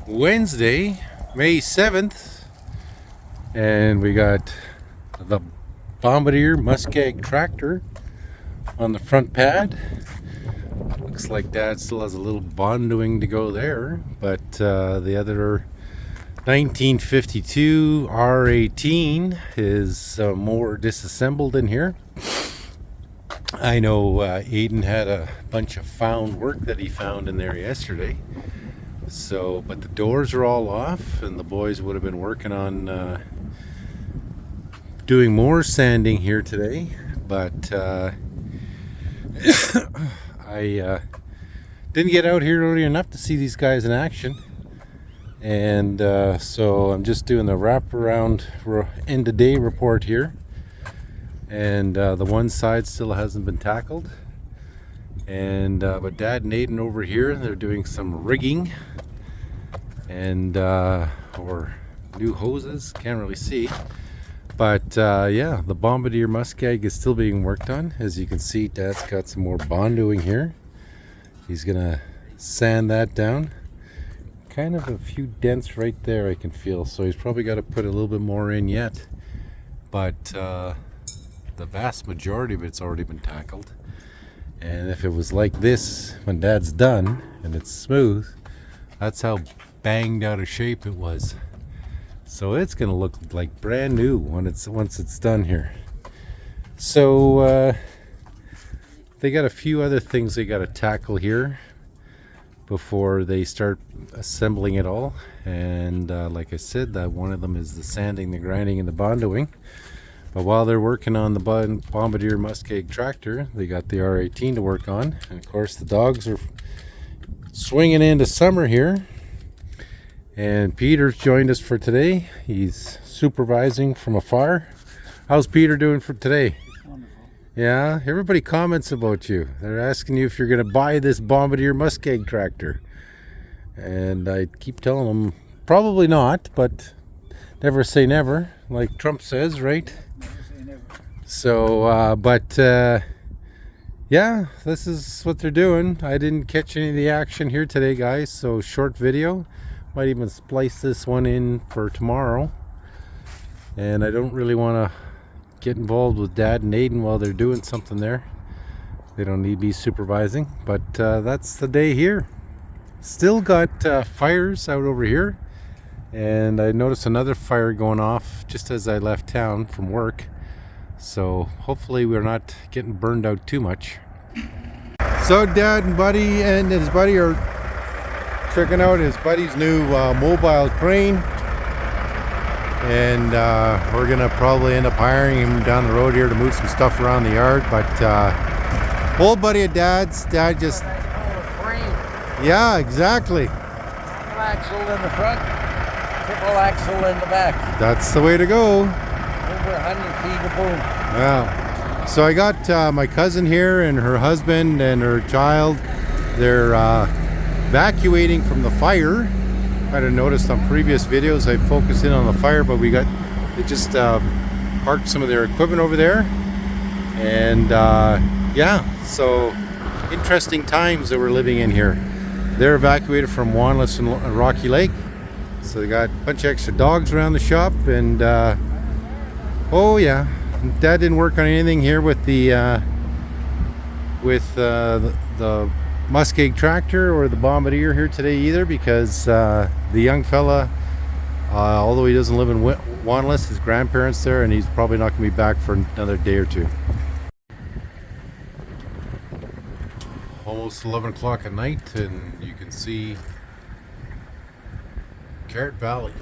Wednesday, May 7th, and we got the Bombardier Muskeg tractor on the front pad. Looks like Dad still has a little bondoing to go there, but the other 1952 R18 is more disassembled in here. I know Aidan had a bunch of found work that he found in there yesterday. So, but the doors are all off, and the boys would have been working on doing more sanding here today. But I didn't get out here early enough to see these guys in action, and so I'm just doing the wraparound end of day report here. And the one side still hasn't been tackled, and but Dad and Aidan over here, they're doing some rigging and or new hoses, can't really see, but yeah, the Bombardier Muskeg is still being worked on. As you can see, Dad's got some more bondoing here. He's gonna sand that down. Kind of a few dents right there I can feel, so he's probably got to put a little bit more in yet, but the vast majority of it's already been tackled. And if it was like this when Dad's done and it's smooth, that's how banged out of shape it was. So it's gonna look like brand new once it's done here. So they got a few other things they got to tackle here before they start assembling it all. And like I said, that one of them is the sanding, the grinding, and the bondoing. But while they're working on the Bombardier Muskeg tractor, they got the R18 to work on. And of course, the dogs are swinging into summer here. And Peter's joined us for today. He's supervising from afar. How's Peter doing for today? Wonderful. Yeah, everybody comments about you. They're asking you if you're going to buy this Bombardier Muskeg tractor. And I keep telling them, probably not, but never say never, like Trump says, right? So, yeah, this is what they're doing. I didn't catch any of the action here today, guys, so short video. Might even splice this one in for tomorrow. And I don't really want to get involved with Dad and Aidan while they're doing something there. They don't need me supervising, but that's the day here. Still got fires out over here. And I noticed another fire going off just as I left town from work. So hopefully we're not getting burned out too much. So Dad and Buddy and his buddy are checking out his buddy's new mobile crane. And we're gonna probably end up hiring him down the road here to move some stuff around the yard. But old buddy of Dad's, Dad just... Yeah, exactly. Single axle in the front, triple axle in the back. That's the way to go. Over 100 feet of boom. Yeah. So I got my cousin here and her husband and her child. They're evacuating from the fire. Might have noticed on previous videos I focused in on the fire, but they just parked some of their equipment over there. And yeah, so interesting times that we're living in here. They're evacuated from Wanless and Rocky Lake. So they got a bunch of extra dogs around the shop, and oh yeah, Dad didn't work on anything here with the Muskeg tractor or the Bombardier here today either, because the young fella, although he doesn't live in Wanless, his grandparents there, and he's probably not going to be back for another day or two. Almost 11 o'clock at night, and you can see Carrot Valley.